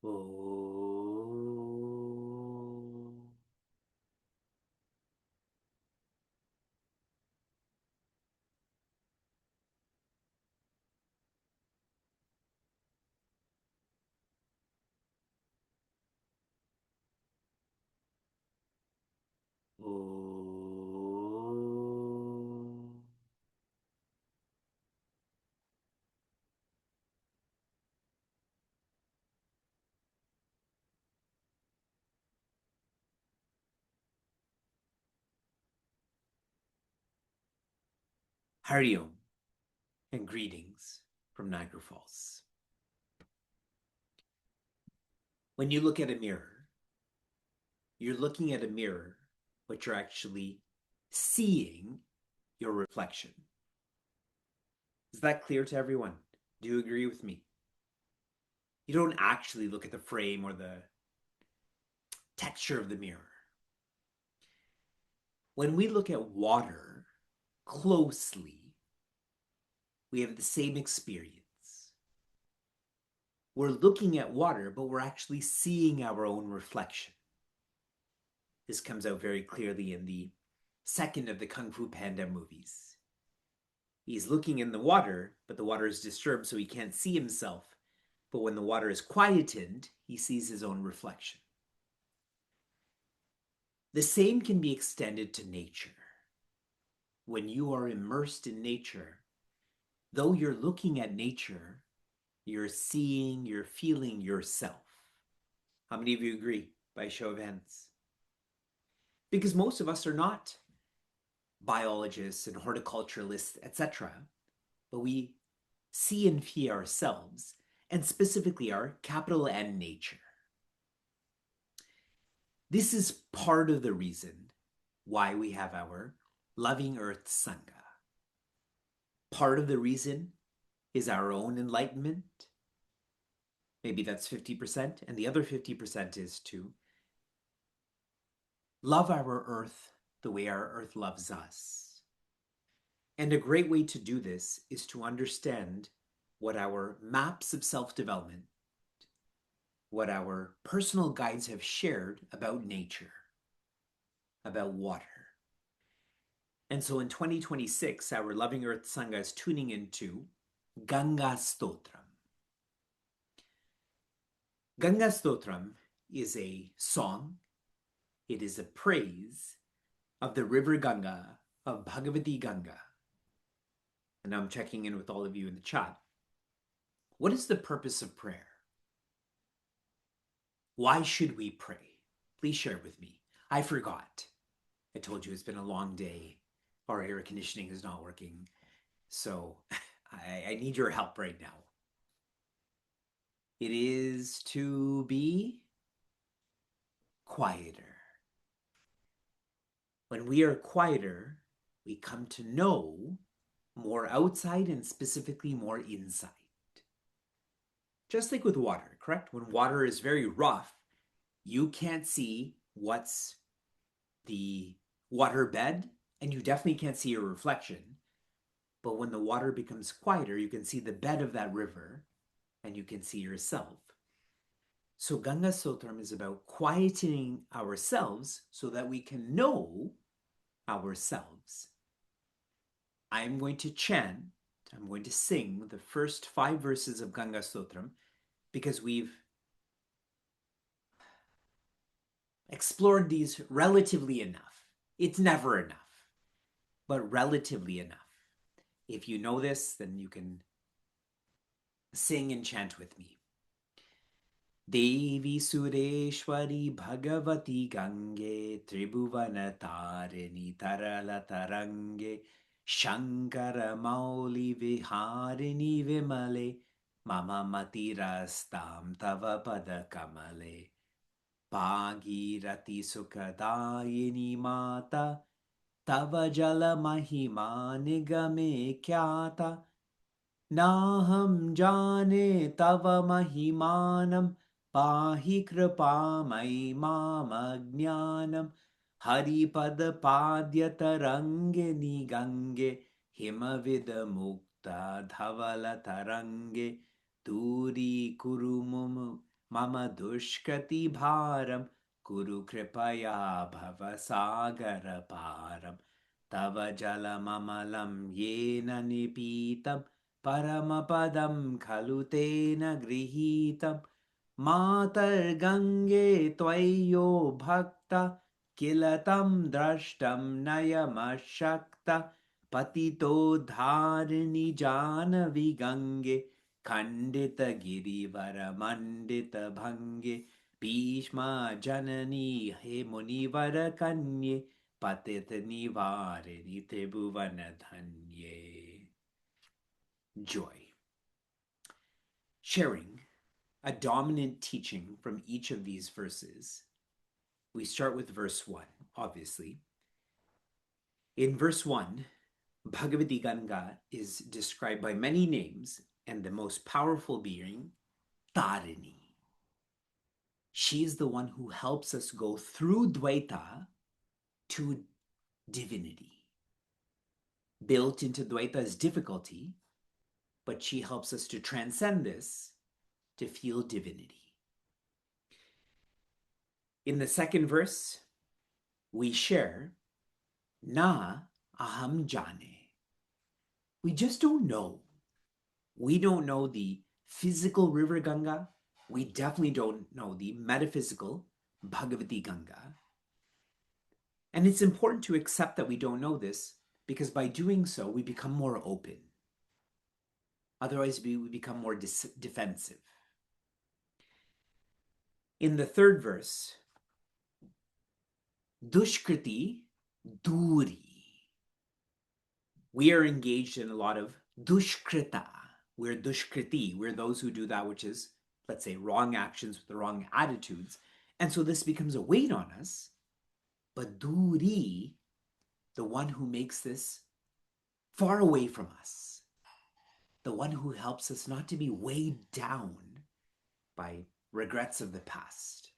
Oh. Oh. Hariom and greetings from Niagara Falls. When you look at a mirror, you're looking at a mirror, but you're actually seeing your reflection. Is that clear to everyone? Do you agree with me? You don't actually look at the frame or the texture of the mirror. When we look at water closely, we have the same experience. We're looking at water, but we're actually seeing our own reflection. This comes out very clearly in the second of the Kung Fu Panda movies. He's looking in the water, but the water is disturbed, so he can't see himself. But when the water is quietened, he sees his own reflection. The same can be extended to nature. When you are immersed in nature, though you're looking at nature, you're seeing, you're feeling yourself. How many of you agree by show of hands? Because most of us are not biologists and horticulturalists, etc., but we see and feel ourselves, and specifically our capital N nature. This is part of the reason why we have our Loving Earth Sangha. Part of the reason is our own enlightenment. Maybe that's 50%, and the other 50% is to love our earth the way our earth loves us. And a great way to do this is to understand what our maps of self-development, what our personal guides have shared about nature, about water. And so in 2026, our Loving Earth Sangha is tuning into Ganga Stotram. Ganga Stotram is a song, it is a praise of the river Ganga, of Bhagavati Ganga. And I'm checking in with all of you in the chat. What is the purpose of prayer? Why should we pray? Please share with me. I forgot. I told you it's been a long day. Our air conditioning is not working. So I need your help right now. It is to be quieter. When we are quieter, we come to know more outside and specifically more inside. Just like with water, correct? When water is very rough, you can't see what's the water bed, and you definitely can't see your reflection. But when the water becomes quieter, you can see the bed of that river and you can see yourself. So Ganga Sotram is about quietening ourselves so that we can know ourselves. I'm going to chant, I'm going to sing the first 5 verses of Ganga Sotram because we've explored these relatively enough. It's never enough, but relatively enough. If you know this, then you can sing and chant with me. Devi Sureshwari Bhagavati Gange Tribhuvana Tarini Tarala Tarange Shankara Mauli Viharini Vimale Mama Matirastam Tava Pada Kamale Bhagirati Sukadayini Mata Tava Jala Mahima Nigame Kyata Naham Jane Tava Mahimanam Pahi Kripamai Mamajnanam Haripada Padya Tarange Nigange Himavida Mukta Dhavala Tarange Turi Kurumum mama dushkrati bharam kuru kripaya bhavasagara param tava jalam amalam yena nipitam paramapadam khalu tena grihitam matar gange tvayo bhakta kilatam drashtam nayamashakta patito dharini janavi gange Khandita girivara mandita bhange Bhishma janani he munivara kanye Patit nivarini tribhuvana dhanye. Joy. Sharing a dominant teaching from each of these verses. We start with verse 1, obviously. In verse 1, Bhagavati Ganga is described by many names, and the most powerful being, Tarini. She is the one who helps us go through Dvaita to divinity. Built into Dvaita is difficulty, but she helps us to transcend this to feel divinity. In the second verse, we share, Na aham jane. We just don't know. We don't know the physical river Ganga. We definitely don't know the metaphysical Bhagavati Ganga. And it's important to accept that we don't know this, because by doing so, we become more open. Otherwise, we become more defensive. In the third verse, Dushkriti Duri. We are engaged in a lot of Dushkrita. We're Dushkriti. We're those who do that which is, let's say, wrong actions with the wrong attitudes. And so this becomes a weight on us. But Duri, the one who makes this far away from us, the one who helps us not to be weighed down by regrets of the past.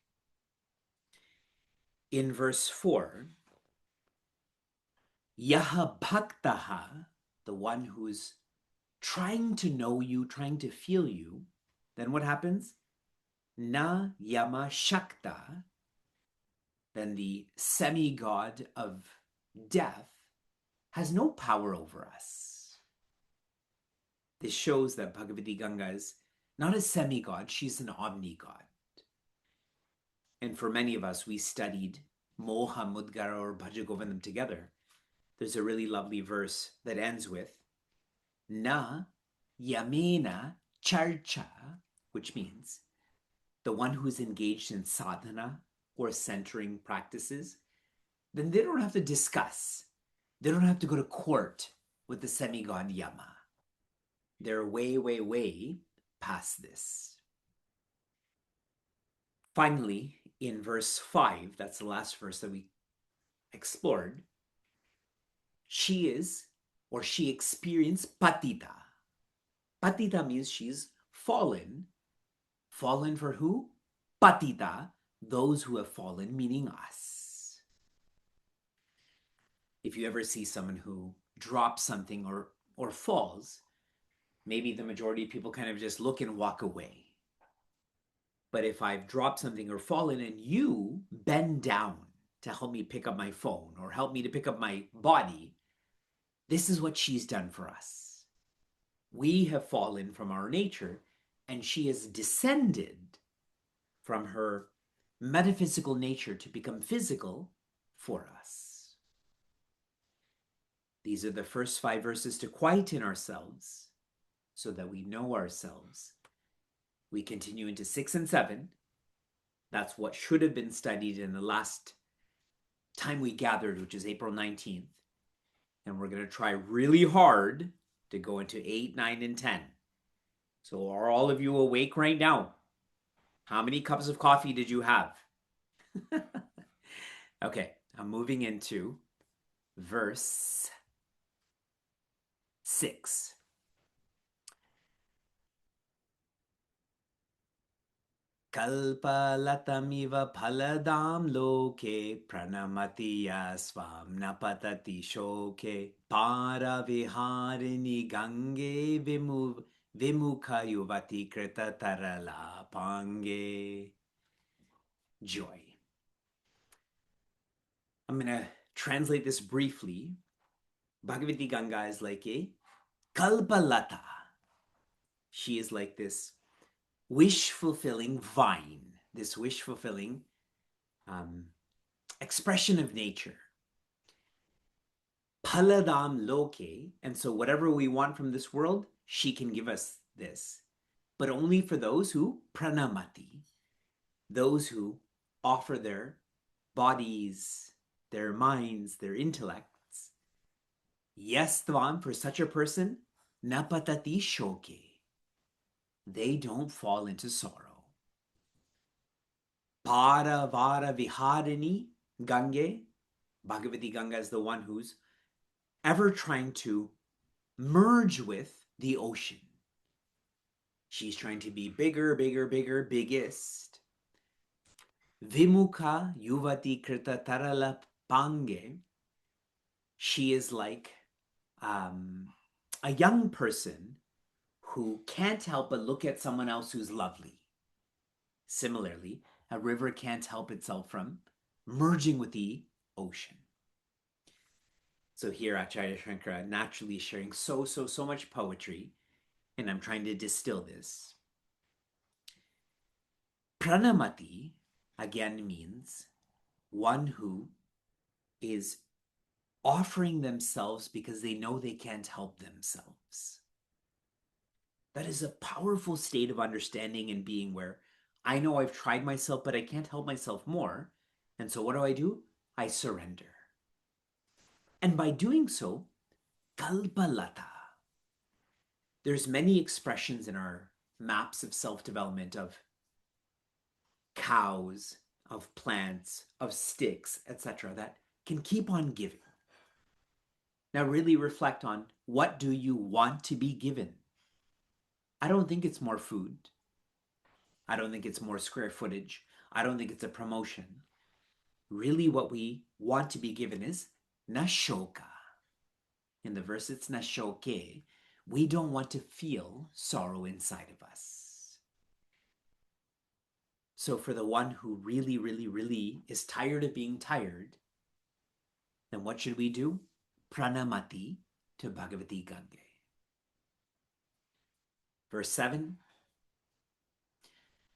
In verse 4, Yaha Bhaktaha, the one who's trying to know you, trying to feel you, then what happens? Na Yama Shakta, then the semi-god of death has no power over us. This shows that Bhagavati Ganga is not a semi-god, she's an omni-god. And for many of us, we studied Moha, Mudgara, or Bhajagovindam together. There's a really lovely verse that ends with Na Yamena Charcha, which means the one who's engaged in sadhana or centering practices, then they don't have to discuss. They don't have to go to court with the semi-god Yama. They're way, way, way past this. Finally, in verse 5, that's the last verse that we explored, she is, or she experienced patita. Patita means she's fallen. Fallen for who? Patita, those who have fallen, meaning us. If you ever see someone who drops something or falls, maybe the majority of people kind of just look and walk away. But if I've dropped something or fallen and you bend down to help me pick up my phone or help me to pick up my body, this is what she's done for us. We have fallen from our nature, and she has descended from her metaphysical nature to become physical for us. These are the first 5 verses to quieten ourselves so that we know ourselves. We continue into 6 and 7. That's what should have been studied in the last time we gathered, which is April 19th. And we're going to try really hard to go into 8, 9, and 10. So are all of you awake right now? How many cups of coffee did you have? Okay, I'm moving into verse 6. Kalpalatamiva phaladam loke pranamati yasvam napatati shoke para viharini gange Vimukha yuvati krita tarala pange. Joy. I'm going to translate this briefly. Bhagavati Ganga is like a kalpalata. She is like this wish-fulfilling vine, this wish-fulfilling expression of nature. Paladam loke, and so whatever we want from this world, she can give us this, but only for those who pranamati, those who offer their bodies, their minds, their intellects. Yes, Tvam, for such a person, napatati shoke, they don't fall into sorrow. Para vara viharini Gange, Bhagavati Ganga is the one who's ever trying to merge with the ocean. She's trying to be bigger, bigger, bigger, biggest. Vimukha yuvati krita tarala pange. She is like a young person who can't help but look at someone else who's lovely. Similarly, a river can't help itself from merging with the ocean. So here Acharya Shankara naturally sharing so much poetry, and I'm trying to distill this. Pranamati again means one who is offering themselves because they know they can't help themselves. That is a powerful state of understanding and being where I know I've tried myself, but I can't help myself more. And so what do? I surrender. And by doing so, kalpalata. There's many expressions in our maps of self-development of cows, of plants, of sticks, etc., that can keep on giving. Now really reflect on, what do you want to be given? I don't think it's more food. I don't think it's more square footage. I don't think it's a promotion. Really what we want to be given is nashoka. In the verse it's nashoke. We don't want to feel sorrow inside of us. So for the one who really is tired of being tired, then what should we do? Pranamati to Bhagavati Gange. Verse 7.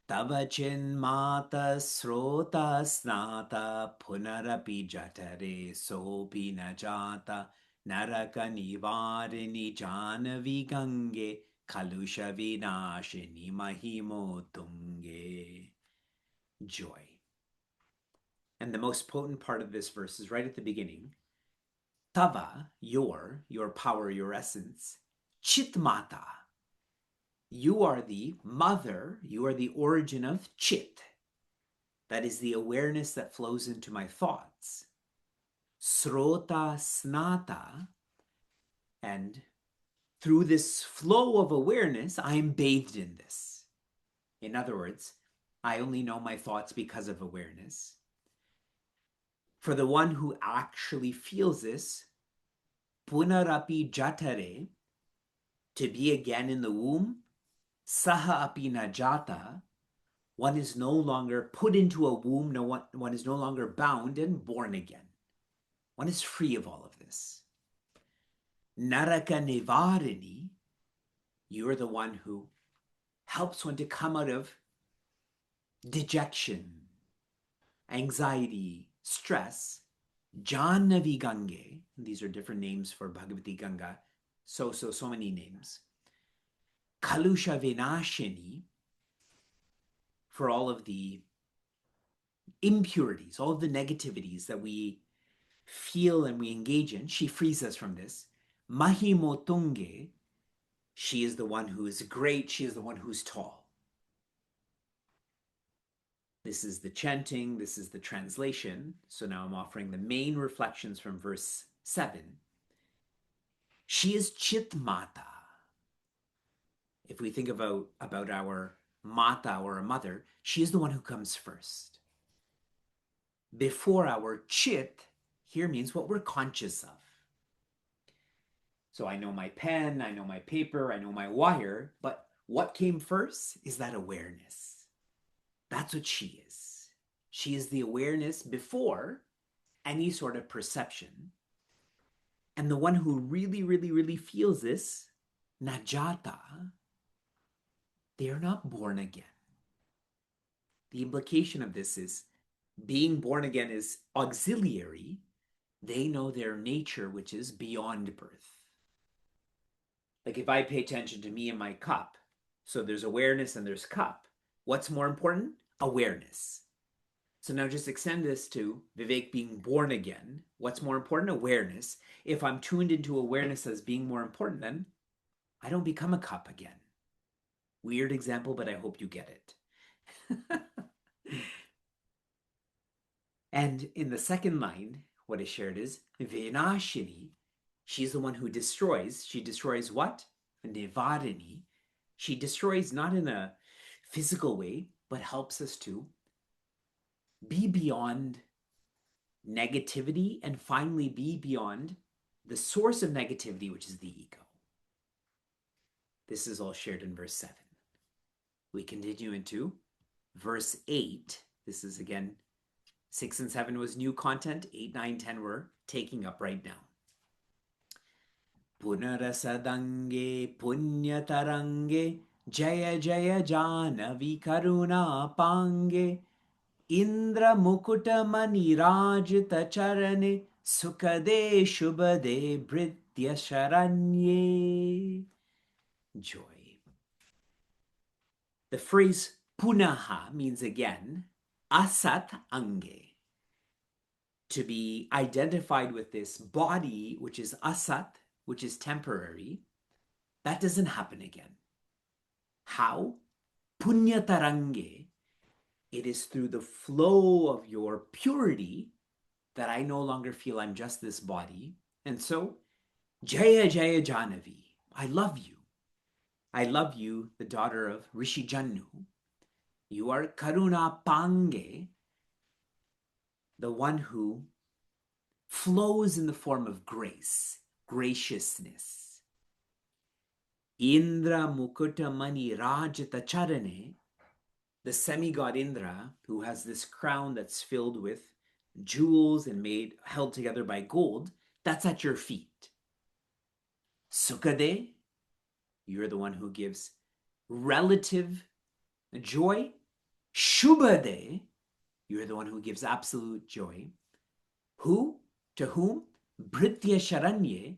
Tava chinmata srota snata punarapi jatare sopi najata naraka nivarini janavi gange kalusha vinashini mahimo tunge. Joy. And the most potent part of this verse is right at the beginning. Tava, your power, your essence. Chitmata, you are the mother, you are the origin of chit. That is the awareness that flows into my thoughts. Srota snata, and through this flow of awareness, I am bathed in this. In other words, I only know my thoughts because of awareness. For the one who actually feels this, punarapi jatare, to be again in the womb, saha api najata, one is no longer put into a womb, one is no longer bound and born again. One is free of all of this. Naraka nivarini, you are the one who helps one to come out of dejection, anxiety, stress. Janavi Gange, these are different names for Bhagavati Ganga, so many names. Kalusha Vinashini, for all of the impurities, all of the negativities that we feel and we engage in, she frees us from this. Mahimotunge, she is the one who is great, she is the one who's tall. This is the chanting, this is the translation. So now I'm offering the main reflections from verse 7. She is Chitmata. If we think about our Mata or a mother, she is the one who comes first. Before our Chit, here means what we're conscious of. So I know my pen, I know my paper, I know my wire, but what came first is that awareness. That's what she is. She is the awareness before any sort of perception. And the one who really, really, really feels this, Najata, they are not born again. The implication of this is being born again is auxiliary. They know their nature, which is beyond birth. Like if I pay attention to me and my cup, so there's awareness and there's cup. What's more important? Awareness. So now just extend this to Vivek being born again. What's more important? Awareness. If I'm tuned into awareness as being more important, then I don't become a cup again. Weird example, but I hope you get it. And in the second line, what is shared is Vinashini. She's the one who destroys. She destroys what? Nivarini. She destroys not in a physical way, but helps us to be beyond negativity and finally be beyond the source of negativity, which is the ego. This is all shared in verse 7. We continue into verse 8. This is again 6 and 7 was new content. 8, 9, 10 we're taking up right now. Punarasadange punyatarange jaya jaya janavi karuna pange Indra mukuta manirajita charane sukade shubade britya sharanye. Joy. The phrase punaha means again, asat ange. To be identified with this body, which is asat, which is temporary, that doesn't happen again. How? Punyatarange. It is through the flow of your purity that I no longer feel I'm just this body. And so, Jaya Jaya Janavi, I love you. I love you, the daughter of Rishi Jannu. You are Karuna Pange, the one who flows in the form of grace, graciousness. Indra Mukuta Mani Rajata Charane, the semi-god Indra, who has this crown that's filled with jewels and held together by gold, that's at your feet. Sukade, you're the one who gives relative joy. Shubhade, you're the one who gives absolute joy. Who? To whom? Britya Sharanye,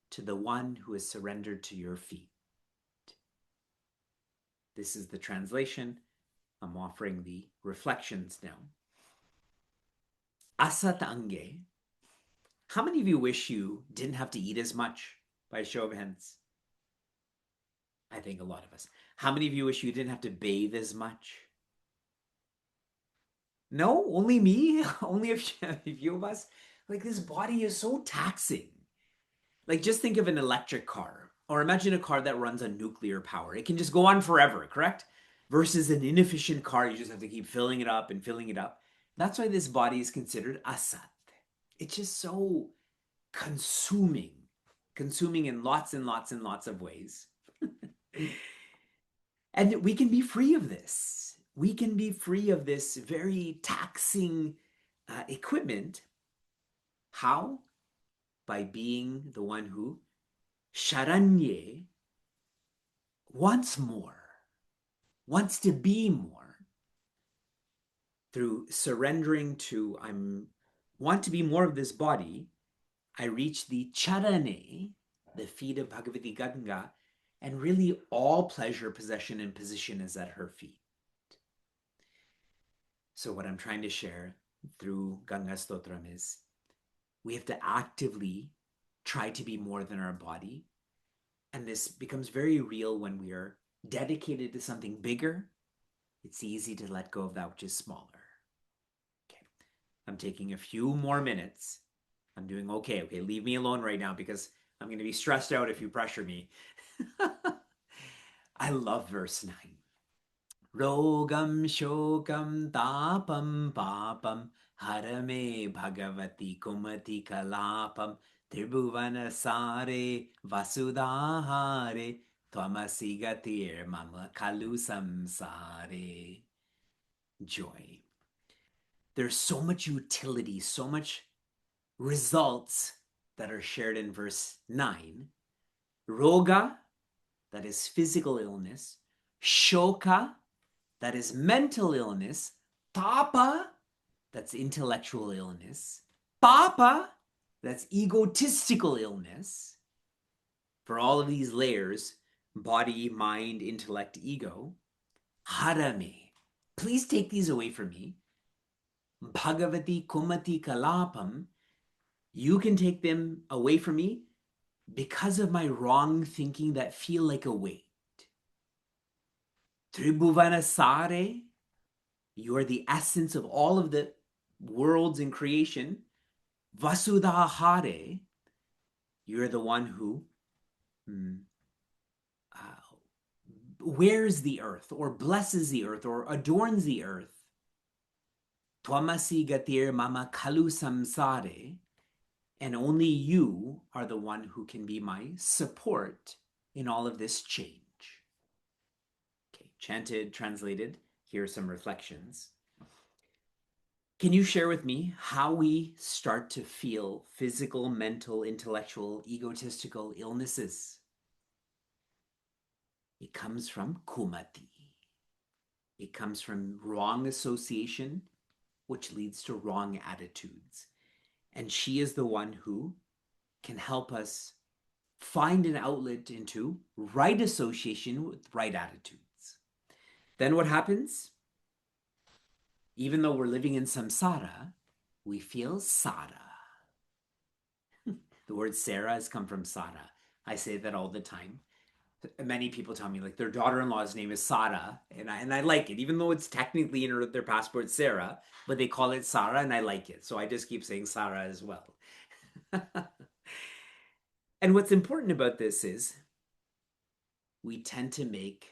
to the one who is surrendered to your feet. This is the translation. I'm offering the reflections now. Asat Ange. How many of you wish you didn't have to eat as much? By a show of hands. I think a lot of us. How many of you wish you didn't have to bathe as much? No, only me? Only a few of us? Like, this body is so taxing. Like, just think of an electric car, or imagine a car that runs on nuclear power. It can just go on forever, correct? Versus an inefficient car, you just have to keep filling it up and filling it up. That's why this body is considered asat. It's just so consuming in lots and lots and lots of ways. And we can be free of this. We can be free of this very taxing equipment. How? By being the one who Sharanye wants more, wants to be more. Through surrendering to, want to be more of this body, I reach the Charane, the feet of Bhagavati Ganga, and really all pleasure, possession, and position is at her feet. So what I'm trying to share through Ganga Stotram is we have to actively try to be more than our body. And this becomes very real when we are dedicated to something bigger. It's easy to let go of that which is smaller. Okay, I'm taking a few more minutes. I'm doing okay. Okay, leave me alone right now because I'm going to be stressed out if you pressure me. I love verse 9. Rogam shokam tapam papam harame bhagavati kumati kalapam Tribhuvana sare vasudhahare tvamasi gatir mama kalu samsare. Joy. There's so much utility, so much results that are shared in verse 9. Roga, that is physical illness. Shoka, that is mental illness. Tapa, that's intellectual illness. Papa, that's egotistical illness. For all of these layers, body, mind, intellect, ego. Harame, please take these away from me. Bhagavati Kumati Kalapam, you can take them away from me because of my wrong thinking that feel like a weight. Tribhuvana Sare, you are the essence of all of the worlds in creation. Vasudhahare, you're the one who wears the earth or blesses the earth or adorns the earth. Twamasi gatir mama kalu samsare, and only you are the one who can be my support in all of this change. Okay, chanted, translated. Here are some reflections. Can you share with me how we start to feel physical, mental, intellectual, egotistical illnesses? It comes from kumati. It comes from wrong association, which leads to wrong attitudes. And she is the one who can help us find an outlet into right association with right attitudes. Then what happens? Even though we're living in samsara, we feel sada. The word Sarah has come from Sada. I say that all the time. Many people tell me like their daughter-in-law's name is Sada, and I like it, even though it's technically in their passport Sarah, but they call it Sarah, and I like it. So I just keep saying Sarah as well. And what's important about this is we tend to make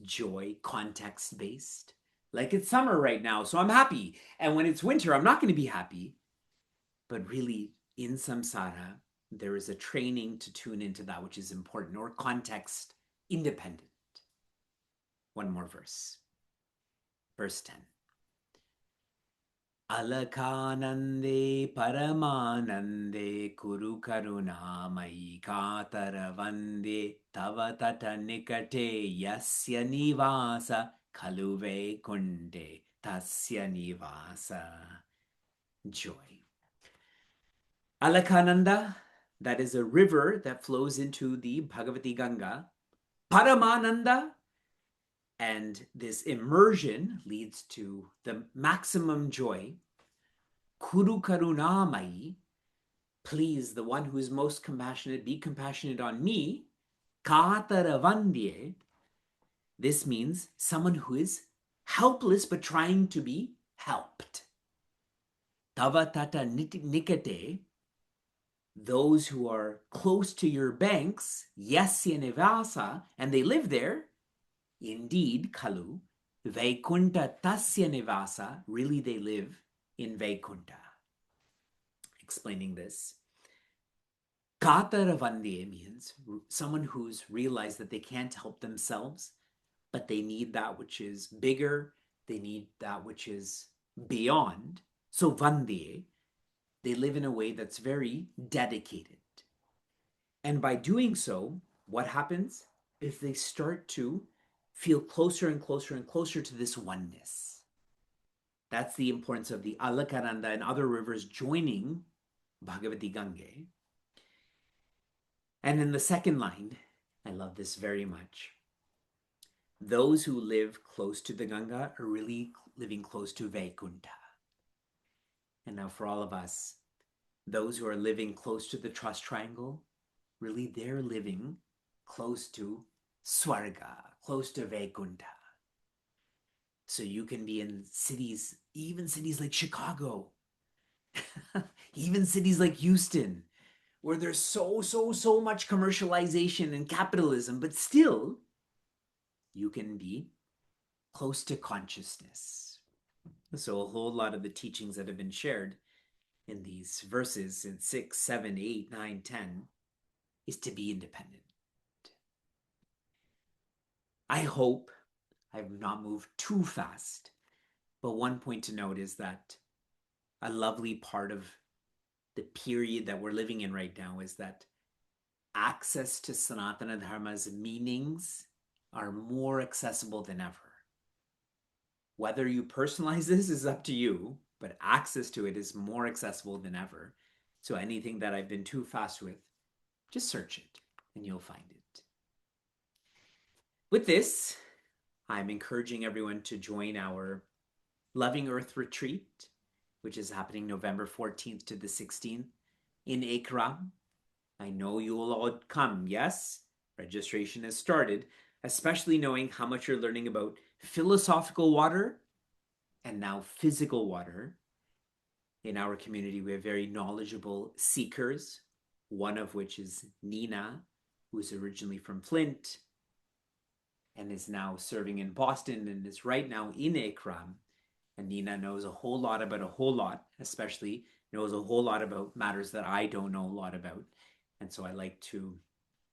joy context-based. Like it's summer right now, so I'm happy. And when it's winter, I'm not going to be happy. But really, in samsara, there is a training to tune into that which is important or context independent. One more verse. Verse 10. Alakhanande paramanande kuru karuna mai kataravande tava tata nikate yasya nivasa kaluve kunde tasya nivasa. Joy. Alakhananda, that is a river that flows into the Bhagavati Ganga. Paramananda, and this immersion leads to the maximum joy. Kuru karunamai, please, the one who is most compassionate, be compassionate on me. Kataravandye, this means someone who is helpless but trying to be helped. Tava tata nikate, those who are close to your banks, yasya nivasa, and they live there, indeed, kalu, Vaikunta tasya nivasa, really they live in Vaikunta. Explaining this, Kataravandye means someone who's realized that they can't help themselves, but they need that which is bigger, they need that which is beyond. So Vandye, they live in a way that's very dedicated. And by doing so, what happens is they start to feel closer and closer and closer to this oneness. That's the importance of the Alakhananda and other rivers joining Bhagavati Gange. And in the second line, I love this very much. Those who live close to the Ganga are really living close to Vaikunta. And now for all of us, those who are living close to the trust triangle, really they're living close to Swarga, close to Vaikunta. So you can be in cities, even cities like Chicago, even cities like Houston, where there's so much commercialization and capitalism, but still you can be close to consciousness. So a whole lot of the teachings that have been shared in these verses in 6, 7, 8, 9, 10 is to be independent. I hope I've not moved too fast, but one point to note is that a lovely part of the period that we're living in right now is that access to Sanatana Dharma's meanings are more accessible than ever. Whether you personalize this is up to you, but access to it is more accessible than ever. So anything that I've been too fast with, just search it and you'll find it. With this, I'm encouraging everyone to join our Loving Earth retreat, which is happening November 14th to the 16th in Ekram. I know you will all come, yes? Registration has started, especially knowing how much you're learning about philosophical water and now physical water. In our community, we have very knowledgeable seekers, one of which is Nina, who's originally from Flint and is now serving in Boston and is right now in Ekram. And Nina knows a whole lot about a whole lot, especially knows a whole lot about matters that I don't know a lot about. And so I like to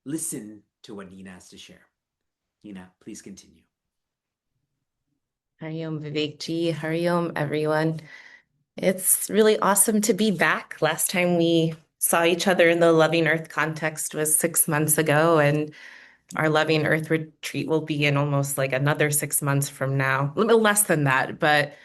listen to what Nina has to share. Nina, please continue. Hariom Vivekji, Hariom everyone. It's really awesome to be back. Last time we saw each other in the Loving Earth context was 6 months ago, and our Loving Earth retreat will be in almost like another 6 months from now. A little less than that, but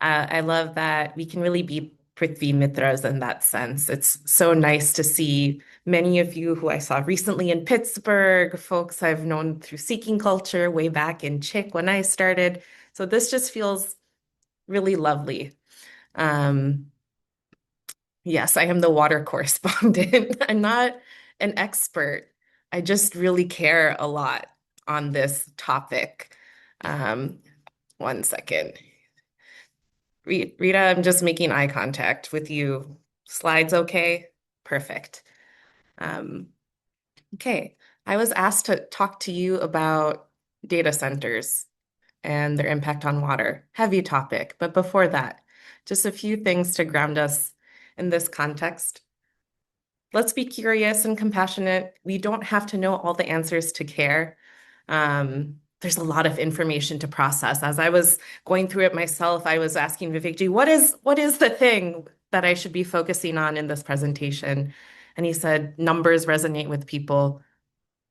I love that we can really be Prithvi Mitras in that sense. It's so nice to see many of you who I saw recently in Pittsburgh, folks I've known through Seeking Culture way back in Chick when I started. So this just feels really lovely. Um, yes, I am the water correspondent. I'm not an expert. I just really care a lot on this topic. Um, one second. Rita, I'm just making eye contact with you. Slides okay? Perfect. Um, okay. I was asked to talk to you about data centers and their impact on water. Heavy topic. But before that, just a few things to ground us in this context. Let's be curious and compassionate. We don't have to know all the answers to care. There's a lot of information to process. As I was going through it myself, I was asking Vivekji, what is the thing that I should be focusing on in this presentation? And he said, numbers resonate with people,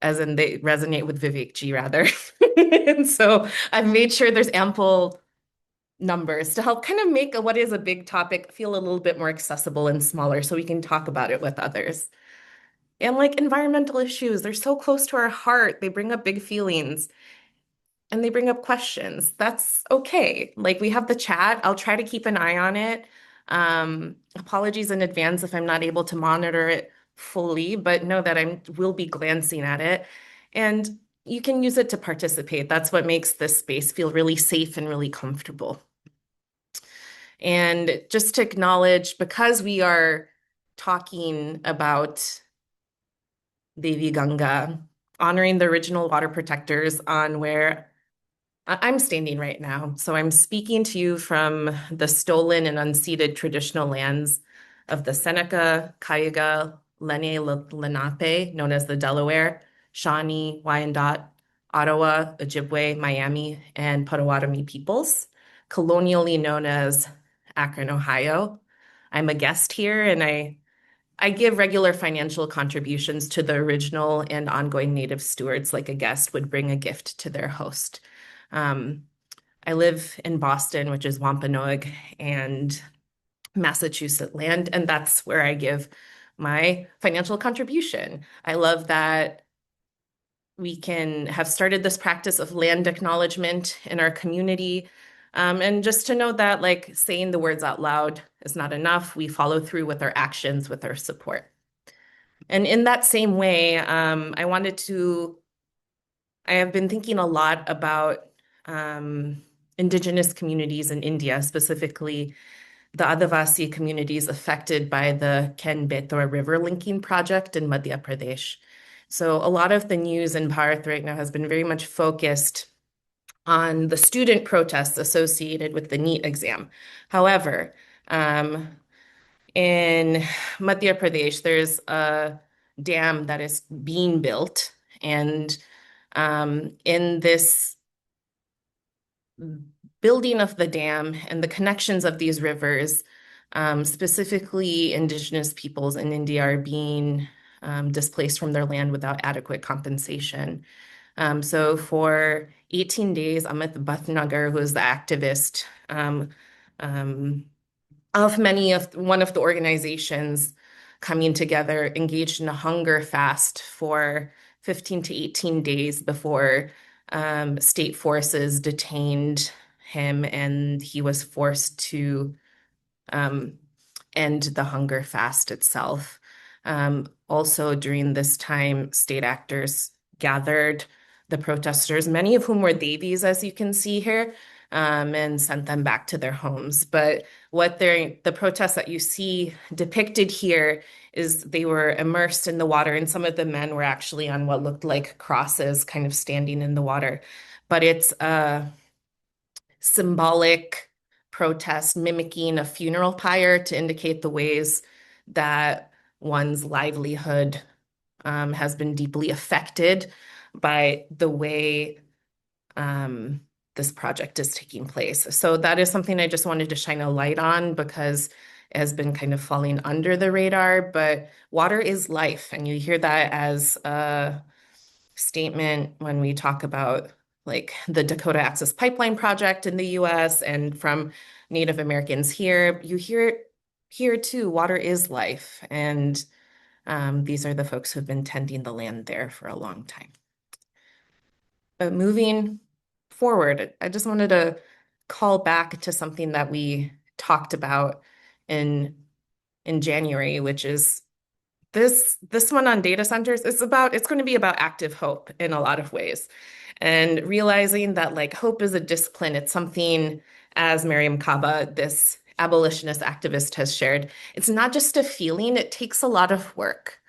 as in they resonate with Vivekji rather. And so I've made sure there's ample numbers to help kind of make what is a big topic feel a little bit more accessible and smaller so we can talk about it with others. And like environmental issues, they're so close to our heart. They bring up big feelings and they bring up questions. That's okay. Like we have the chat. I'll try to keep an eye on it. Apologies in advance if I'm not able to monitor it fully, but know that I will be glancing at it. And you can use it to participate. That's what makes this space feel really safe and really comfortable. And just to acknowledge, because we are talking about Devi Ganga, honoring the original water protectors on where I'm standing right now. So I'm speaking to you from the stolen and unceded traditional lands of the Seneca, Cayuga, Lenape, known as the Delaware, Shawnee, Wyandot, Ottawa, Ojibwe, Miami, and Potawatomi peoples, colonially known as Akron, Ohio. I'm a guest here and I give regular financial contributions to the original and ongoing Native stewards like a guest would bring a gift to their host. Um, I live in Boston, which is Wampanoag and Massachusetts land, and that's where I give my financial contribution. I love that we can have started this practice of land acknowledgement in our community. And just to know that, like, saying the words out loud is not enough. We follow through with our actions, with our support. And in that same way, I have been thinking a lot about indigenous communities in India, specifically the Adivasi communities affected by the Ken-Betwa River linking project in Madhya Pradesh. So a lot of the news in Bharat right now has been very much focused on the student protests associated with the NEET exam. However, in Madhya Pradesh, there's a dam that is being built, and in this building of the dam and the connections of these rivers, specifically indigenous peoples in India are being displaced from their land without adequate compensation. So for 18 days, Amit Bhatnagar, who is the activist um, of many of one of the organizations coming together, engaged in a hunger fast for 15 to 18 days before state forces detained him, and he was forced to um, end the hunger fast itself. Also, during this time, state actors gathered the protesters, many of whom were Devis, as you can see here, and sent them back to their homes. But the protests that you see depicted here is they were immersed in the water, and some of the men were actually on what looked like crosses, kind of standing in the water. But it's a symbolic protest mimicking a funeral pyre to indicate the ways that one's livelihood has been deeply affected by the way um, this project is taking place. So that is something I just wanted to shine a light on because it has been kind of falling under the radar, but water is life. And you hear that as a statement when we talk about like the Dakota Access Pipeline project in the US and from Native Americans here. You hear it here too, water is life. And these are the folks who've been tending the land there for a long time. But moving forward, I just wanted to call back to something that we talked about in January, which is this one on data centers. It's going to be about active hope in a lot of ways. And realizing that like hope is a discipline, it's something, as Miriam Kaba, this abolitionist activist, has shared, it's not just a feeling, it takes a lot of work.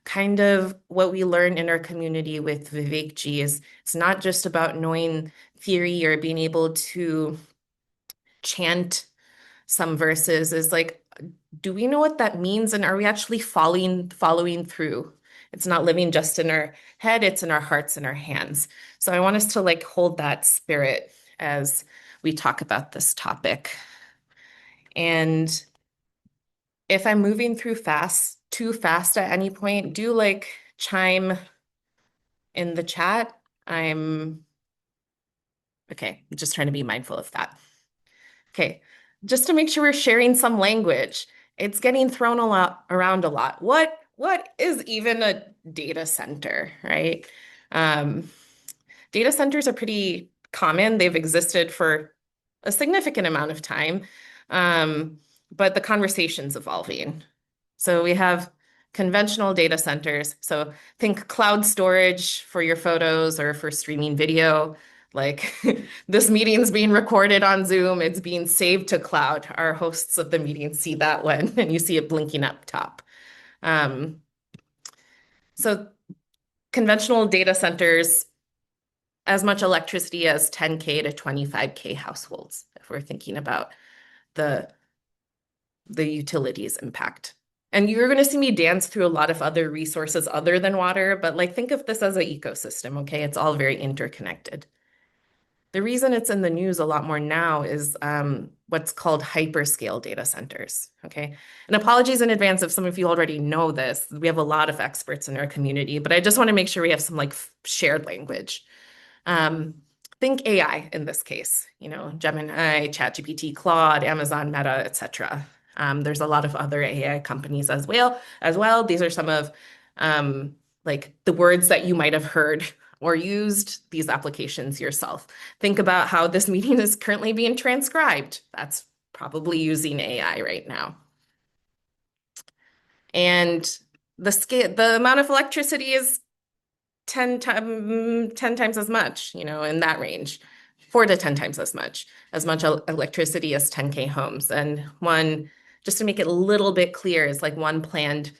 Kind of what we learn in our community with Vivek Ji is it's not just about knowing theory or being able to chant some verses, is like, do we know what that means? And are we actually following through? It's not living just in our head, it's in our hearts and our hands. So I want us to like hold that spirit as we talk about this topic. And if I'm moving through too fast at any point, do like chime in the chat. I'm okay, I'm just trying to be mindful of that. Okay, just to make sure we're sharing some language. It's getting thrown around a lot. What is even a data center, right? Um, Data centers are pretty common. They've existed for a significant amount of time, but the conversation's evolving. So we have conventional data centers. So think cloud storage for your photos or for streaming video. Like this meeting's being recorded on Zoom, it's being saved to cloud. Our hosts of the meeting see that when, and you see it blinking up top. Um, so conventional data centers, as much electricity as 10K to 25K households, if we're thinking about the utilities impact. And you're going to see me dance through a lot of other resources other than water, but like think of this as an ecosystem, okay? It's all very interconnected. The reason it's in the news a lot more now is what's called hyperscale data centers, okay? And apologies in advance if some of you already know this. We have a lot of experts in our community, but I just want to make sure we have some like shared language. Think AI in this case, Gemini, ChatGPT, Claude, Amazon, Meta, etc. There's a lot of other AI companies as well. These are some of like the words that you might have heard or used these applications yourself. Think about how this meeting is currently being transcribed. That's probably using AI right now. And the amount of electricity is 10 times as much, in that range, 4 to 10 times as much electricity as 10K homes. And one, just to make it a little bit clear, is like one planned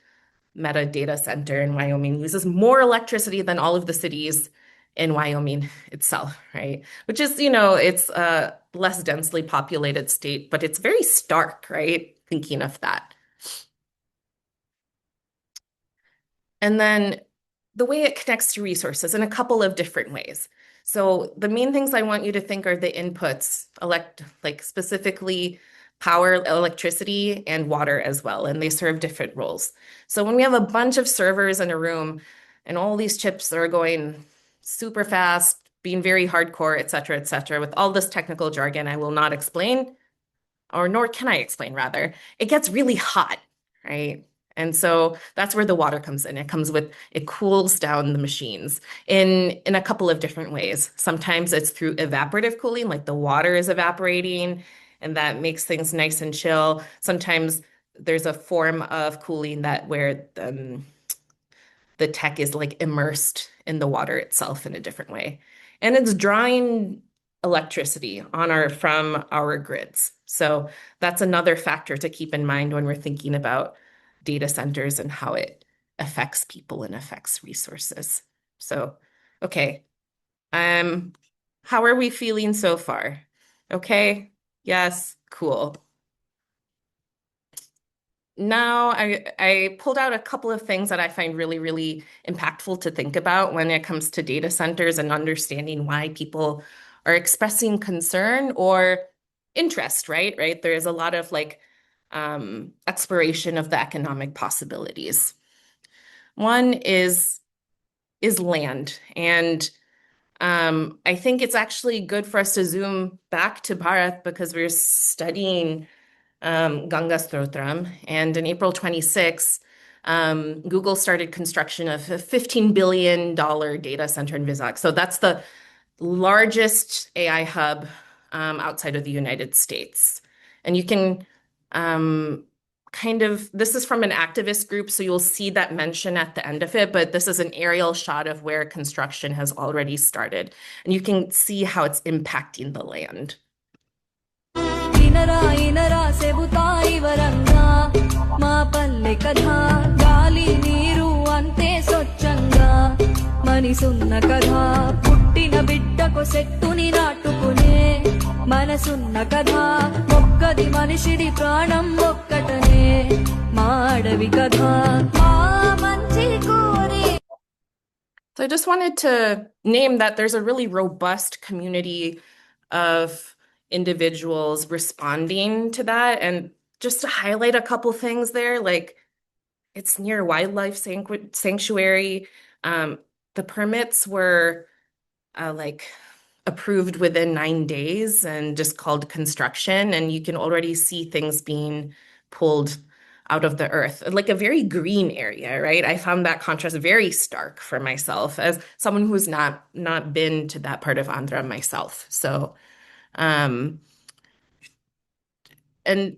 Meta data center in Wyoming uses more electricity than all of the cities in Wyoming itself, right? Which is, it's a less densely populated state, but it's very stark, right? thinking of that. And then the way it connects to resources in a couple of different ways. So the main things I want you to think are the inputs, like specifically power, electricity, and water as well, and they serve different roles. So when we have a bunch of servers in a room and all these chips are going super fast, being very hardcore, et cetera, with all this technical jargon I will not explain, or nor can I explain rather, it gets really hot, right? And so that's where the water comes in. It cools down the machines in a couple of different ways. Sometimes it's through evaporative cooling, like the water is evaporating, and that makes things nice and chill. Sometimes there's a form of cooling that where the tech is like immersed in the water itself in a different way. And it's drawing electricity from our grids. So that's another factor to keep in mind when we're thinking about data centers and how it affects people and affects resources. So, okay. How are we feeling so far? Okay. Yes, cool. Now, I pulled out a couple of things that I find really, really impactful to think about when it comes to data centers and understanding why people are expressing concern or interest, right? Right. There is a lot of exploration of the economic possibilities. One is land. And I think it's actually good for us to zoom back to Bharat because we're studying Ganga Stotram. And in April 26, Google started construction of a $15 billion data center in Vizag. So that's the largest AI hub outside of the United States. And you can this is from an activist group, so you'll see that mention at the end of it, but this is an aerial shot of where construction has already started. And you can see how it's impacting the land. ఇనరా ఇనరా చెబుతాయి వరంగా మా పల్లె కథ గాలి నీరు అంతే స్వచ్ఛంగా మనిసున్న కథ పుట్టిన బిడ్డకు చెట్టుని నాటుకునే మనసున్న కథ మొక్కది మనిషిది ప్రాణం ఒక్కటనే మా అడవి కథ మా మంచి కోరే. So I just wanted to name that there's a really robust community of individuals responding to that. And just to highlight a couple things there, like it's near wildlife sanctuary. The permits were approved within 9 days and just called construction. And you can already see things being pulled out of the earth, like a very green area, right? I found that contrast very stark for myself as someone who's not been to that part of Andhra myself. So, and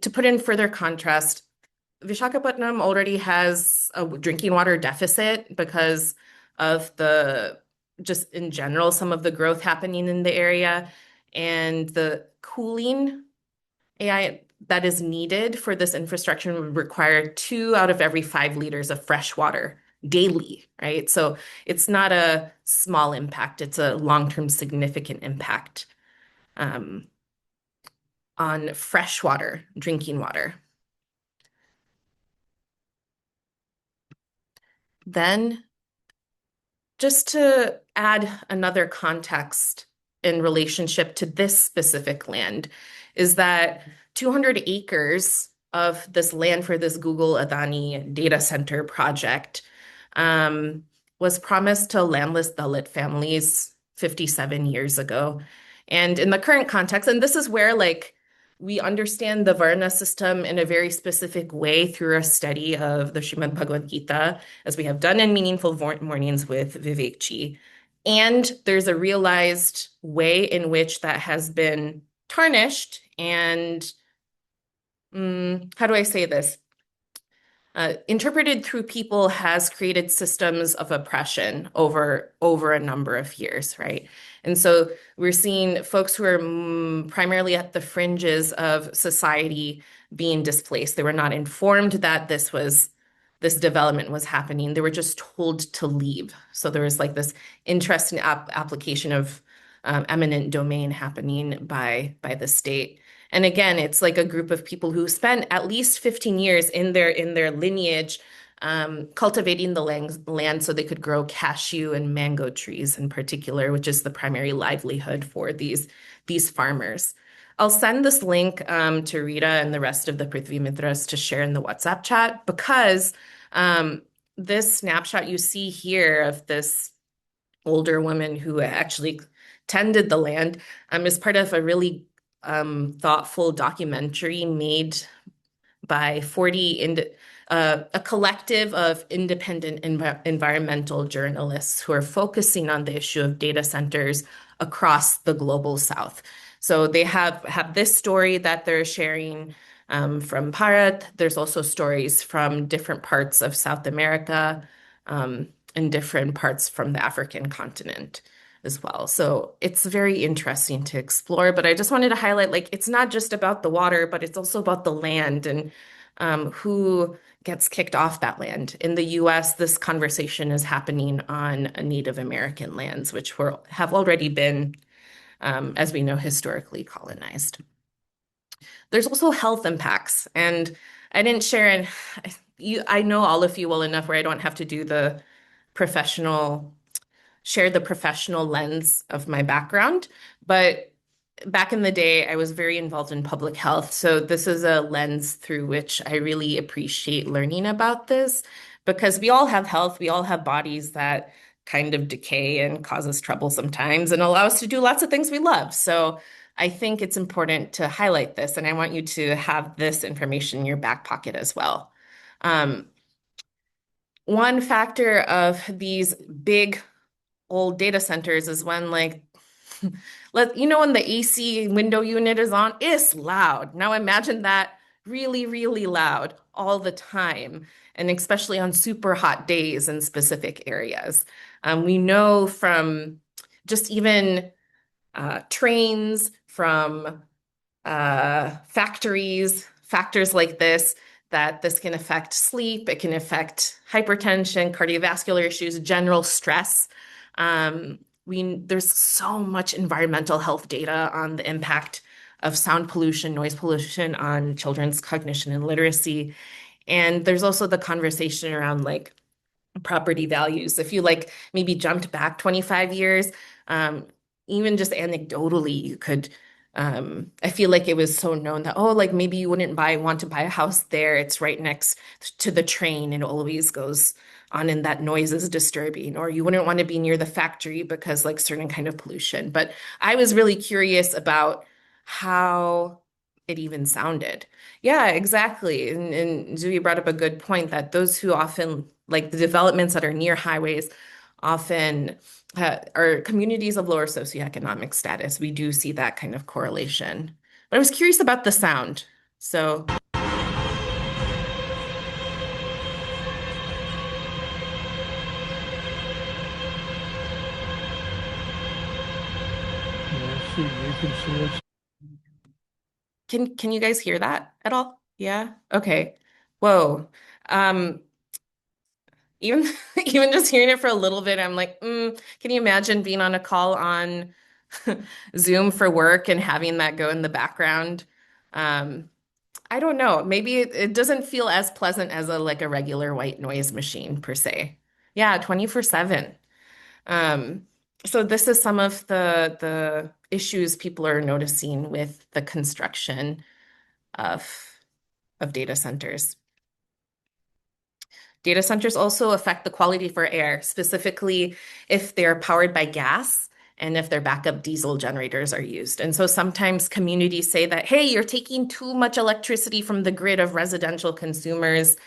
to put in further contrast, Visakhapatnam already has a drinking water deficit because of just in general, some of the growth happening in the area and the cooling AI that is needed for this infrastructure would require 2 out of every 5 liters of fresh water daily, right? So it's not a small impact, it's a long-term significant impact on fresh water, drinking water. Then, just to add another context in relationship to this specific land, is that 200 acres of this land for this Google Adani data center project was promised to landless Dalit families 57 years ago. And in the current context, and this is where we understand the Varna system in a very specific way through a study of the Srimad Bhagavad Gita, as we have done in Meaningful Mornings with Vivek Ji. And there's a realized way in which that has been tarnished and, how do I say this? Interpreted through people has created systems of oppression over a number of years, right? And so we're seeing folks who are primarily at the fringes of society being displaced. They were not informed that this development was happening. They were just told to leave. So there was this interesting application of eminent domain happening by the state. And again, it's like a group of people who spent at least 15 years in their lineage cultivating the land so they could grow cashew and mango trees in particular, which is the primary livelihood for these farmers. I'll send this link to Rita and the rest of the Prithvi Mitras to share in the WhatsApp chat because this snapshot you see here of this older woman who actually tended the land is part of a really thoughtful documentary made by 40 a collective of independent environmental journalists who are focusing on the issue of data centers across the global south. So they have this story that they're sharing from Bharat. There's also stories from different parts of South America and different parts from the African continent as well. So it's very interesting to explore, but I just wanted to highlight, like, it's not just about the water, but it's also about the land and who gets kicked off that land. In the US, this conversation is happening on Native American lands, which have already been, as we know, historically colonized. There's also health impacts, and I didn't share, and I know all of you well enough where I don't have to do share the professional lens of my background, but back in the day, I was very involved in public health. So this is a lens through which I really appreciate learning about this because we all have health, we all have bodies that kind of decay and cause us trouble sometimes and allow us to do lots of things we love. So I think it's important to highlight this, and I want you to have this information in your back pocket as well. One factor of these big old data centers is when, like, when the AC window unit is on, it's loud. Now imagine that really, really loud all the time, and especially on super hot days in specific areas. We know from just even trains, from factories, factors like this, that this can affect sleep, it can affect hypertension, cardiovascular issues, general stress. There's so much environmental health data on the impact of sound pollution, noise pollution on children's cognition and literacy. And there's also the conversation around like property values. If you like maybe jumped back 25 years, even just anecdotally, you could, I feel like it was so known that, oh, like maybe you wouldn't want to buy a house there. It's right next to the train and it always goes on and that noise is disturbing, or you wouldn't want to be near the factory because like certain kind of pollution. But I was really curious about how it even sounded. Yeah, exactly. And Zui brought up a good point that those who often, like the developments that are near highways, often are communities of lower socioeconomic status. We do see that kind of correlation. But I was curious about the sound. So you can see it. Can you guys hear that at all? Yeah? Okay. Whoa. Even even just hearing it for a little bit, I'm like, can you imagine being on a call on Zoom for work and having that go in the background? I don't know. Maybe it doesn't feel as pleasant as a regular white noise machine per se. Yeah, 24/7. So this is some of the issues people are noticing with the construction of data centers. Data centers also affect the quality for air, specifically if they're powered by gas and if their backup diesel generators are used. And so sometimes communities say that, hey, you're taking too much electricity from the grid of residential consumers.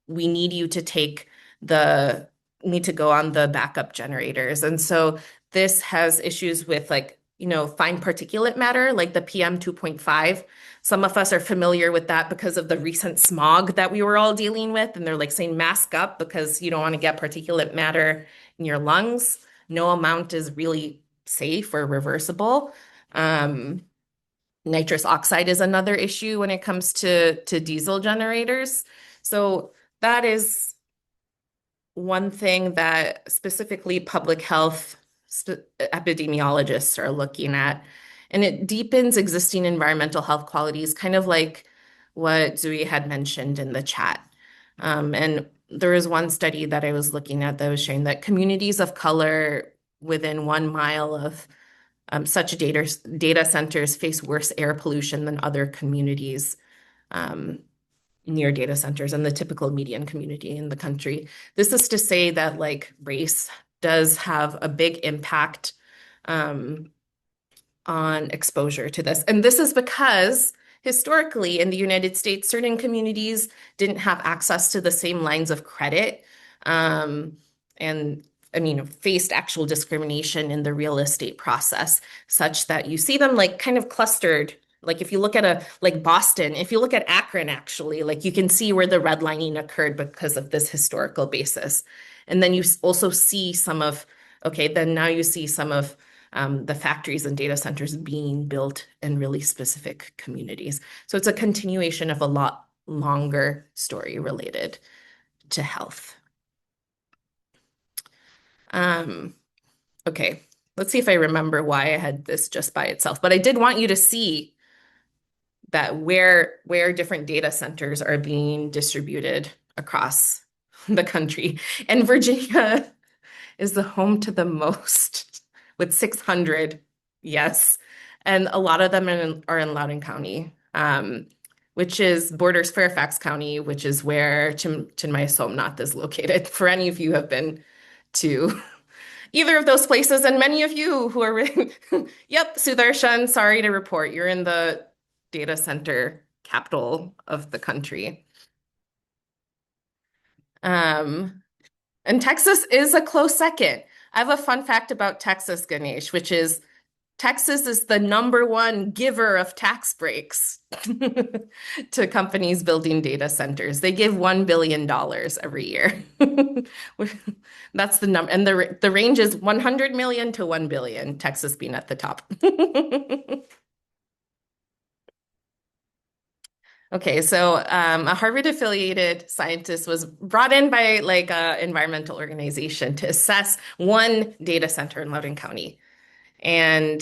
We need you to need to go on the backup generators. And so this has issues with fine particulate matter, like the PM 2.5. Some of us are familiar with that because of the recent smog that we were all dealing with. And they're like saying mask up because you don't want to get particulate matter in your lungs. No amount is really safe or reversible. Nitrous oxide is another issue when it comes to diesel generators. So that is one thing that specifically public health epidemiologists are looking at. And it deepens existing environmental health qualities, kind of like what Zui had mentioned in the chat. And there was one study that I was looking at that was showing that communities of color within 1 mile of such data centers face worse air pollution than other communities near data centers and the typical median community in the country. This is to say that like race does have a big impact on exposure to this. And this is because historically in the United States, certain communities didn't have access to the same lines of credit. And I mean, faced actual discrimination in the real estate process, such that you see them like kind of clustered. Like if you look at like Boston, if you look at Akron, actually, like you can see where the redlining occurred because of this historical basis. And then you also see then now you see some of the factories and data centers being built in really specific communities. So it's a continuation of a lot longer story related to health. Okay, let's see if I remember why I had this just by itself. But I did want you to see that where different data centers are being distributed across the country. And Virginia is the home to the most with 600, yes. And a lot of them are in Loudoun County, which borders Fairfax County, which is where Chinmay Somnath is located. For any of you who have been to either of those places, and many of you who are, yep, Sudarshan, sorry to report, you're in the data center capital of the country. And Texas is a close second. I have a fun fact about Texas, Ganesh, which is Texas is the #1 giver of tax breaks to companies building data centers. They give $1 billion every year. That's the number. And the range is 100 million to 1 billion, Texas being at the top. Okay, so a Harvard-affiliated scientist was brought in by like an environmental organization to assess one data center in Loudoun County. And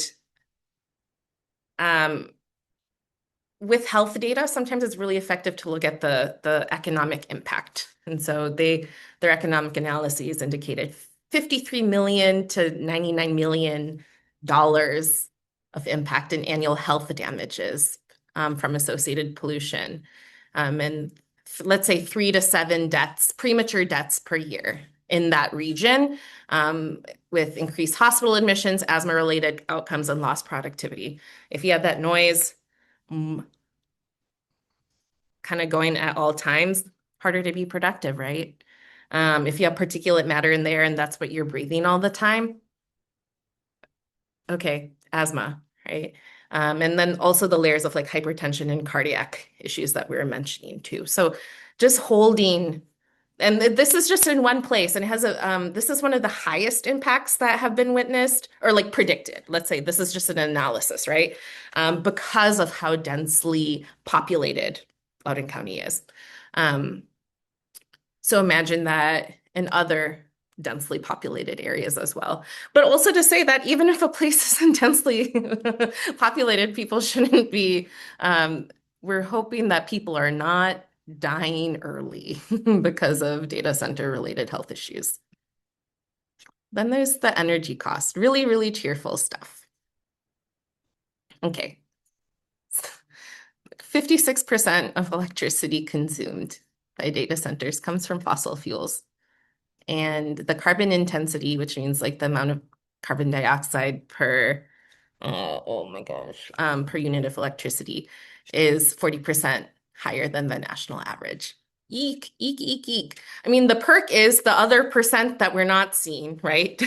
with health data, sometimes it's really effective to look at the economic impact. And so their economic analyses indicated $53 million to $99 million of impact in annual health damages from associated pollution. And let's say 3 to 7 premature deaths per year in that region, with increased hospital admissions, asthma-related outcomes, and lost productivity. If you have that noise kind of going at all times, harder to be productive, right? If you have particulate matter in there and that's what you're breathing all the time, okay, asthma, right? And then also the layers of like hypertension and cardiac issues that we were mentioning too. So just holding, and this is just in one place, and it has this is one of the highest impacts that have been witnessed or like predicted. Let's say this is just an analysis, right? Because of how densely populated Loudoun County is. So imagine that in other densely populated areas as well. But also to say that even if a place isn't densely populated, people shouldn't be, we're hoping that people are not dying early because of data center related health issues. Then there's the energy cost, really, really cheerful stuff. Okay. 56% of electricity consumed by data centers comes from fossil fuels. And the carbon intensity, which means like the amount of carbon dioxide per, oh my gosh, per unit of electricity is 40% higher than the national average. Eek, eek, eek, eek. I mean, the perk is the other percent that we're not seeing, right?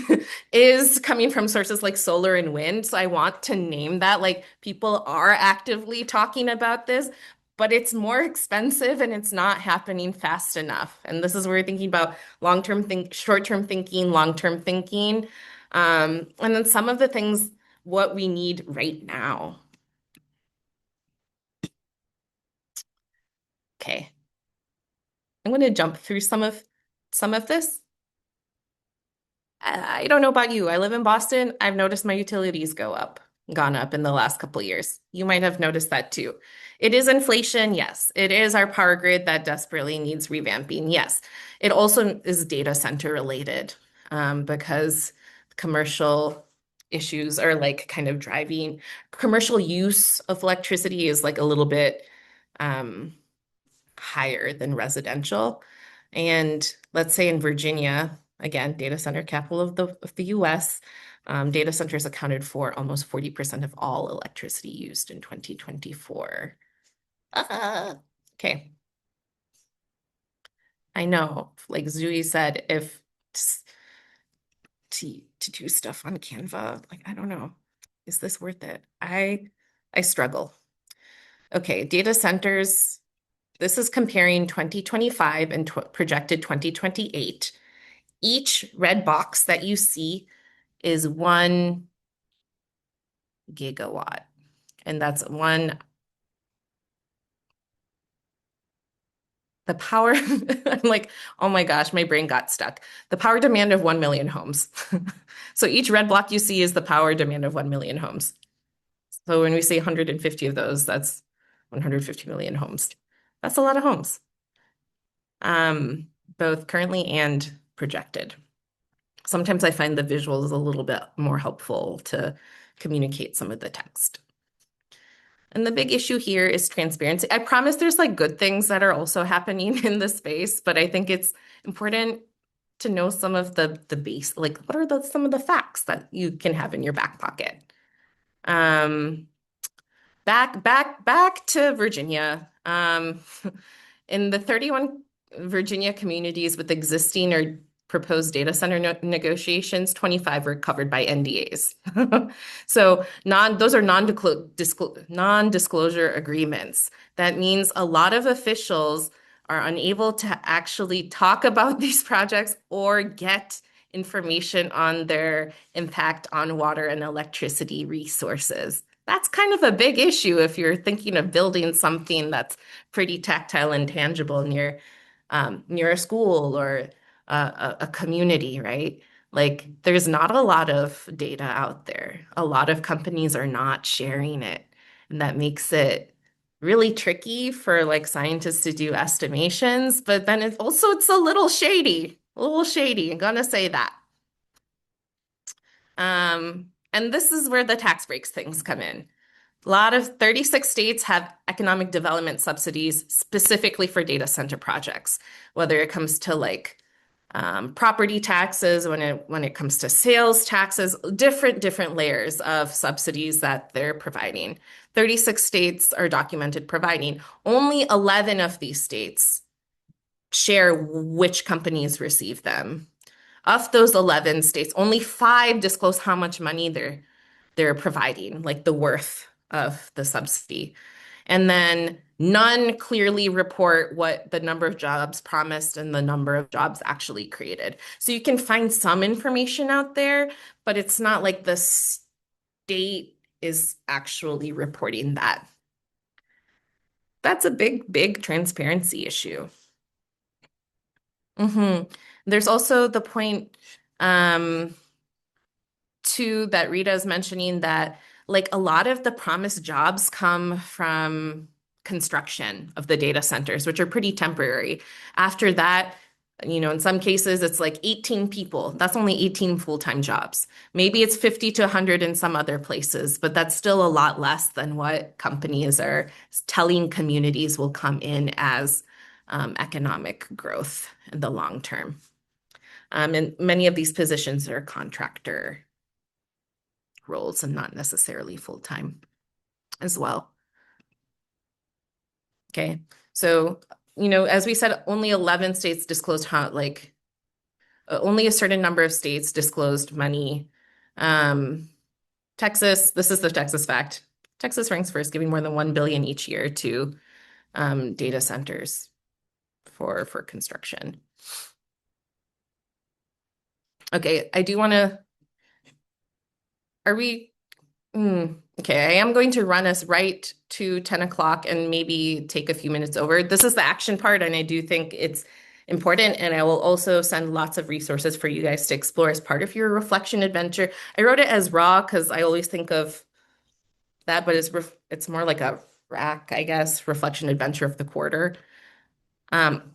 is coming from sources like solar and wind. So I want to name that, like people are actively talking about this, but it's more expensive and it's not happening fast enough. And this is where we're thinking about short-term thinking, long-term thinking. And then some of the things, what we need right now. Okay. I'm going to jump through some of this. I don't know about you. I live in Boston. I've noticed my utilities gone up in the last couple of years. You might have noticed that too. It is inflation, yes. It is our power grid that desperately needs revamping, yes. It also is data center related, because commercial issues are like kind of driving commercial use of electricity is like a little bit higher than residential. And let's say in Virginia, again, data center capital of the US, data centers accounted for almost 40% of all electricity used in 2024. Okay. I know, like Zui said, if to do stuff on Canva, like I don't know, is this worth it? I struggle. Okay, data centers. This is comparing 2025 and projected 2028. Each red box that you see is 1 gigawatt. And that's the power, I'm like, oh my gosh, my brain got stuck. The power demand of 1 million homes. So each red block you see is the power demand of 1 million homes. So when we say 150 of those, that's 150 million homes. That's a lot of homes, both currently and projected. Sometimes I find the visuals a little bit more helpful to communicate some of the text. And the big issue here is transparency. I promise there's like good things that are also happening in this space, but I think it's important to know some of the base, like what are some of the facts that you can have in your back pocket. Back to Virginia. In the 31 Virginia communities with existing or proposed data center negotiations, 25 were covered by NDAs. So those are non-disclosure agreements. That means a lot of officials are unable to actually talk about these projects or get information on their impact on water and electricity resources. That's kind of a big issue if you're thinking of building something that's pretty tactile and tangible near a school or a community, right? Like there's not a lot of data out there. A lot of companies are not sharing it. And that makes it really tricky for like scientists to do estimations, but then it's a little shady. I'm gonna say that. And this is where the tax breaks things come in. A lot of 36 states have economic development subsidies specifically for data center projects, whether it comes to like property taxes, when it comes to sales taxes, different layers of subsidies that they're providing. 36 states are documented providing. Only 11 of these states share which companies receive them. Of those 11 states, only 5 disclose how much money they're providing, like the worth of the subsidy. And then none clearly report what the number of jobs promised and the number of jobs actually created. So you can find some information out there, but it's not like the state is actually reporting that. That's a big transparency issue. There's also the point too that Rita is mentioning that like a lot of the promised jobs come from construction of the data centers, which are pretty temporary. After that, in some cases, it's like 18 people. That's only 18 full-time jobs. Maybe it's 50 to 100 in some other places, but that's still a lot less than what companies are telling communities will come in as economic growth in the long term. And many of these positions are contractor roles and not necessarily full-time as well. Okay, so, as we said, only 11 states disclosed how, like, only a certain number of states disclosed money. Texas, this is the Texas fact. Texas ranks first, giving more than $1 billion each year to data centers for construction. Okay, I do want to, okay, I am going to run us right to 10 o'clock and maybe take a few minutes over. This is the action part, and I do think it's important. And I will also send lots of resources for you guys to explore as part of your reflection adventure. I wrote it as raw because I always think of that, but it's more like a rack, I guess, reflection adventure of the quarter. Um,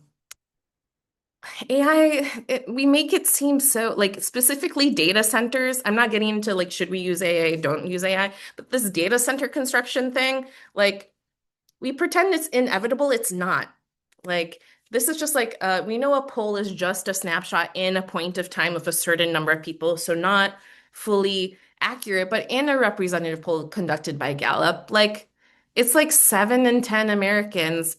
AI, we make it seem so like specifically data centers. I'm not getting into like, should we use AI, don't use AI, but this data center construction thing, like we pretend it's inevitable. It's not. Like, this is just like, we know a poll is just a snapshot in a point of time of a certain number of people, so not fully accurate, but in a representative poll conducted by Gallup, like, it's like 7 in 10 Americans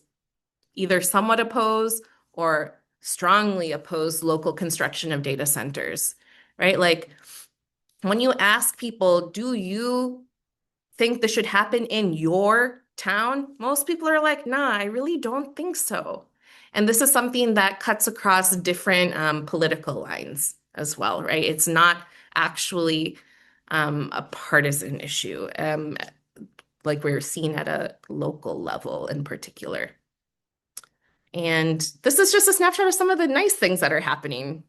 either somewhat oppose or strongly oppose local construction of data centers, right? Like, when you ask people, do you think this should happen in your town? Most people are like, nah, I really don't think so. And this is something that cuts across different political lines as well, right? It's not actually a partisan issue, like we're seeing at a local level in particular. And this is just a snapshot of some of the nice things that are happening.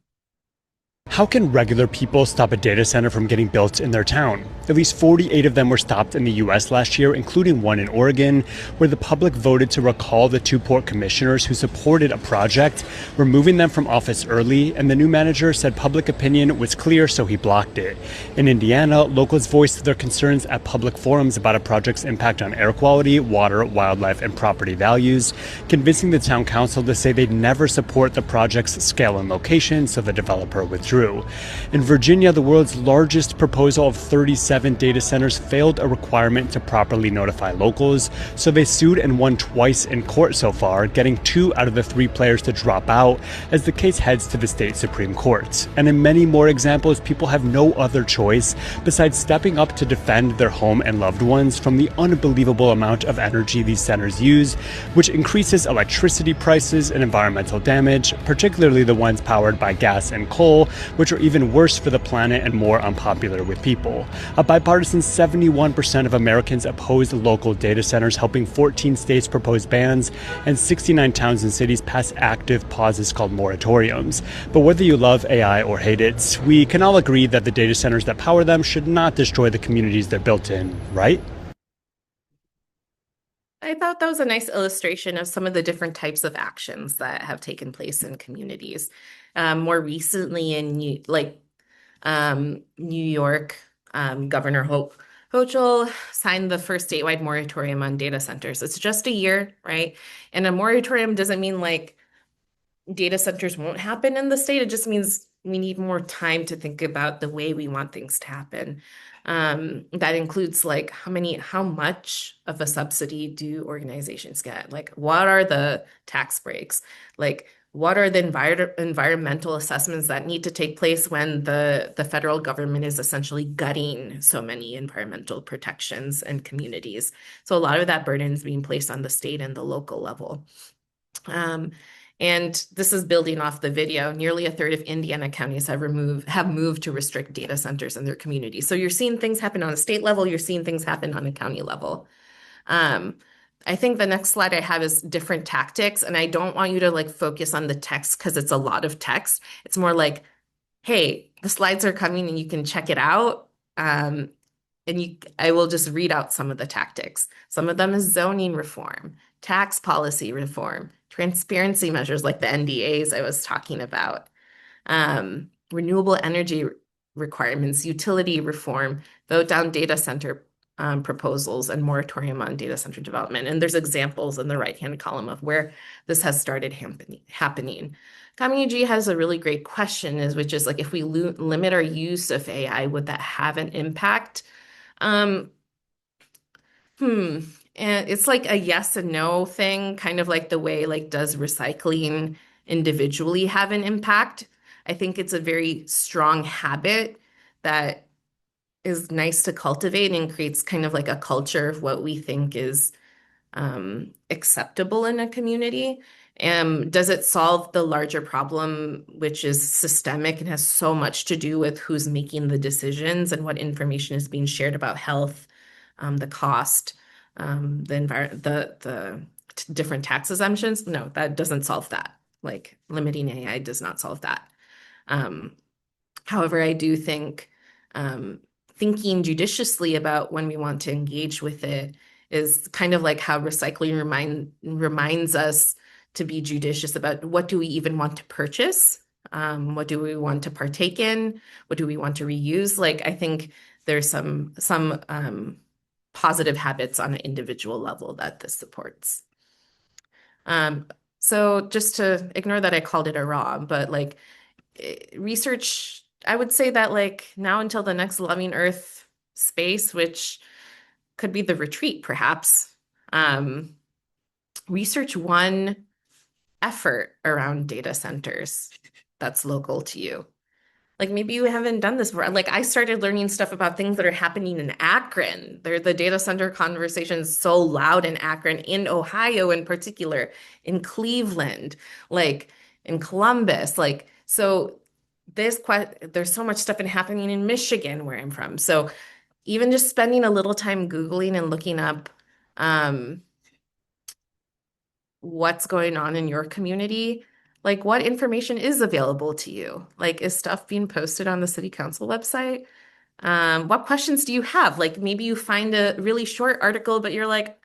How can regular people stop a data center from getting built in their town? At least 48 of them were stopped in the US last year, including one in Oregon, where the public voted to recall the 2 port commissioners who supported a project, removing them from office early, and the new manager said public opinion was clear, so he blocked it. In Indiana, locals voiced their concerns at public forums about a project's impact on air quality, water, wildlife, and property values, convincing the town council to say they'd never support the project's scale and location, so the developer withdrew. In Virginia, the world's largest proposal of 37 data centers failed a requirement to properly notify locals, so they sued and won twice in court so far, getting 2 out of the 3 players to drop out as the case heads to the state Supreme Court. And in many more examples, people have no other choice besides stepping up to defend their home and loved ones from the unbelievable amount of energy these centers use, which increases electricity prices and environmental damage, particularly the ones powered by gas and coal, which are even worse for the planet and more unpopular with people. A bipartisan 71% of Americans oppose local data centers, helping 14 states propose bans and 69 towns and cities pass active pauses called moratoriums. But whether you love AI or hate it, we can all agree that the data centers that power them should not destroy the communities they're built in, right? I thought that was a nice illustration of some of the different types of actions that have taken place in communities. More recently in New York, Governor Hochul signed the first statewide moratorium on data centers. It's just a year, right? And a moratorium doesn't mean like data centers won't happen in the state. It just means we need more time to think about the way we want things to happen. That includes like how much of a subsidy do organizations get? Like, what are the tax breaks? Like, what are the environmental assessments that need to take place when the federal government is essentially gutting so many environmental protections and communities? So a lot of that burden is being placed on the state and the local level. And this is building off the video. Nearly a third of Indiana counties have moved to restrict data centers in their communities. So you're seeing things happen on a state level, you're seeing things happen on a county level. I think the next slide I have is different tactics, and I don't want you to like focus on the text because it's a lot of text. It's more like, hey, the slides are coming and you can check it out. I will just read out some of the tactics. Some of them is zoning reform, tax policy reform, transparency measures like the NDAs I was talking about, renewable energy requirements, utility reform, vote down data center proposals, and moratorium on data center development. And there's examples in the right-hand column of where this has started happening. Kami has a really great question, which is like, if we limit our use of AI, would that have an impact? And it's like a yes and no thing, kind of like the way like, does recycling individually have an impact? I think it's a very strong habit that is nice to cultivate and creates kind of like a culture of what we think is acceptable in a community. Does it solve the larger problem, which is systemic and has so much to do with who's making the decisions and what information is being shared about health, the cost, the different tax assumptions? No, that doesn't solve that. Like limiting AI does not solve that. However, I do think thinking judiciously about when we want to engage with it is kind of like how recycling reminds us to be judicious about what do we even want to purchase? What do we want to partake in? What do we want to reuse? Like, I think there's some positive habits on an individual level that this supports. So just to ignore that I called it a raw, but like research, I would say that like now until the next Loving Earth space, which could be the retreat perhaps, research one effort around data centers that's local to you. Like maybe you haven't done this before. Like I started learning stuff about things that are happening in Akron. The data center conversation is so loud in Akron, in Ohio in particular, in Cleveland, like in Columbus. Like so there's so much stuff happening in Michigan where I'm from. So even just spending a little time Googling and looking up what's going on in your community, like what information is available to you? Like, is stuff being posted on the city council website? What questions do you have? Like, maybe you find a really short article, but you're like,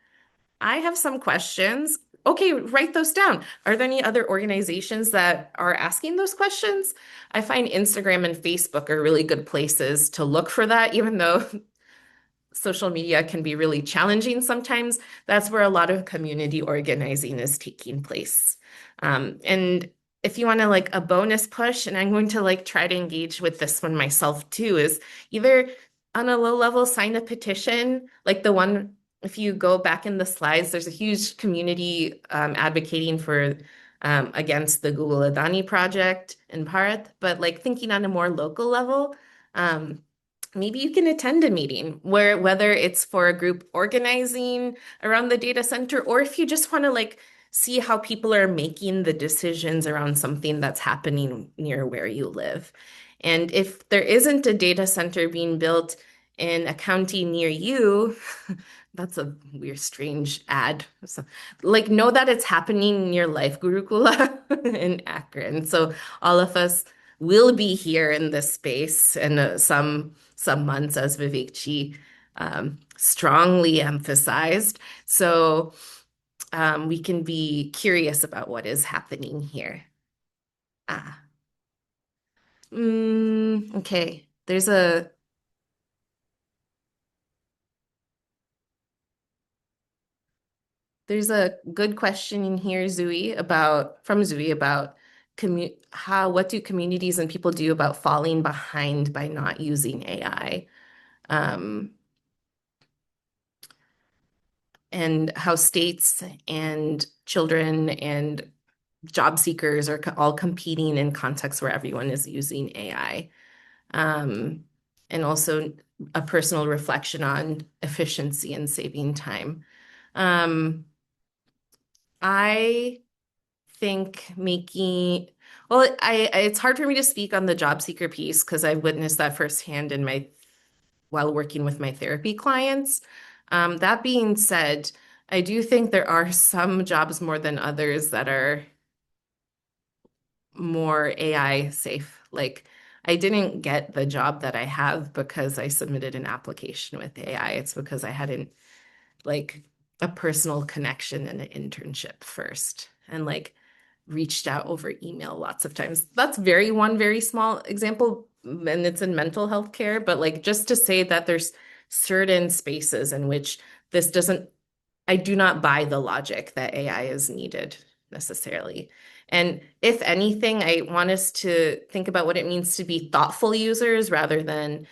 I have some questions. Okay, write those down. Are there any other organizations that are asking those questions? I find Instagram and Facebook are really good places to look for that, even though social media can be really challenging sometimes. That's where a lot of community organizing is taking place. And if you want to like a bonus push, and I'm going to like try to engage with this one myself too, is either on a low level sign a petition, like the one, if you go back in the slides, there's a huge community advocating for against the Google Adani project in Bharat, but like thinking on a more local level, maybe you can attend a meeting where whether it's for a group organizing around the data center, or if you just want to like see how people are making the decisions around something that's happening near where you live. And if there isn't a data center being built in a county near you, that's a weird, strange ad. So, like, know that it's happening near Life Gurukula in Akron. So all of us will be here in this space in some months, as Vivekji strongly emphasized. So we can be curious about what is happening here. Okay. There's a good question in here, from Zui about what do communities and people do about falling behind by not using AI? And how states and children and job seekers are all competing in contexts where everyone is using AI. And also a personal reflection on efficiency and saving time. I think it's hard for me to speak on the job seeker piece because I've witnessed that firsthand while working with my therapy clients. That being said, I do think there are some jobs more than others that are more AI safe. Like I didn't get the job that I have because I submitted an application with AI. It's because I hadn't like a personal connection and an internship first and like reached out over email lots of times. That's one very small example, and it's in mental health care, but like just to say that there's certain spaces in which I do not buy the logic that AI is needed necessarily. And if anything, I want us to think about what it means to be thoughtful users rather than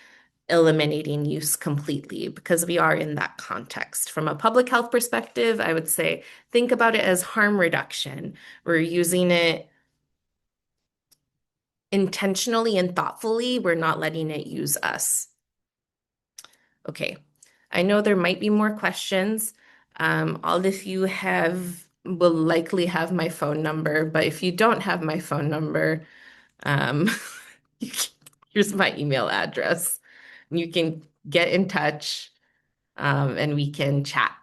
eliminating use completely, because we are in that context. From a public health perspective, I would say think about it as harm reduction. We're using it intentionally and thoughtfully. We're not letting it use us. Okay, I know there might be more questions. All of you will likely have my phone number, but if you don't have my phone number, here's my email address. You can get in touch and we can chat.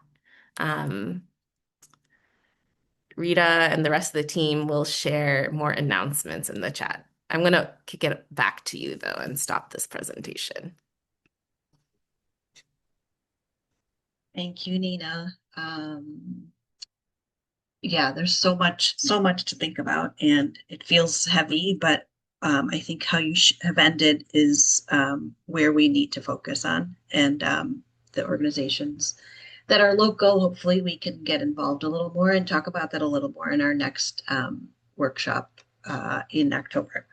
Rita and the rest of the team will share more announcements in the chat. I'm going to kick it back to you though and stop this presentation. Thank you, Nina. Yeah, there's so much to think about, and it feels heavy, but I think how you have ended is where we need to focus on, and the organizations that are local, hopefully we can get involved a little more and talk about that a little more in our next workshop in October.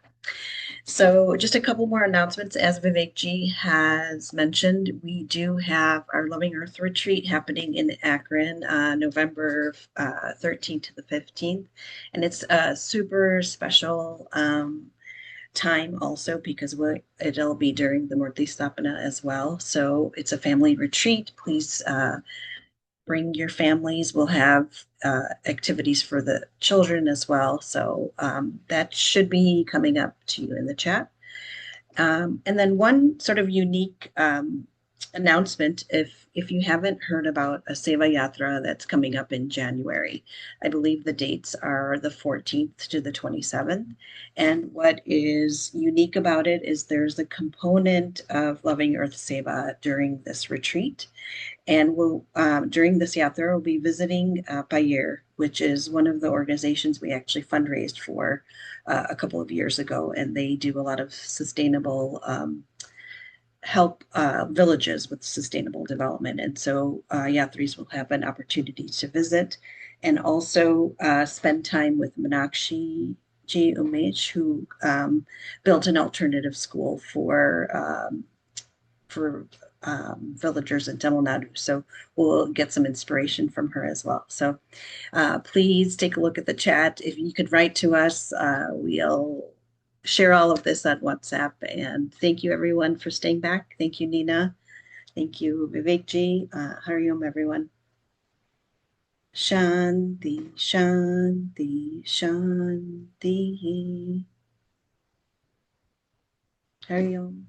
So just a couple more announcements. As Vivekji has mentioned, we do have our Loving Earth retreat happening in Akron, November 13th to the 15th. And it's a super special time also because it'll be during the Murti Stapana as well. So it's a family retreat. Please bring your families. We'll have activities for the children as well. So that should be coming up to you in the chat. And then one sort of unique announcement, if you haven't heard about a Seva Yatra that's coming up in January, I believe the dates are the 14th to the 27th. And what is unique about it is there's a component of Loving Earth Seva during this retreat. And we'll during this yatra, we'll be visiting Payer, which is one of the organizations we actually fundraised for a couple of years ago, and they do a lot of sustainable help villages with sustainable development. And so yatris will have an opportunity to visit and also spend time with Meenakshi G. Umesh, who built an alternative school for villagers in Tamil Nadu. So we'll get some inspiration from her as well. So please take a look at the chat. If you could write to us, we'll share all of this on WhatsApp. And thank you everyone for staying back. Thank you, Nina. Thank you, Vivekji. Hari Om, everyone. Shanti, Shanti, Shanti. Hari Om.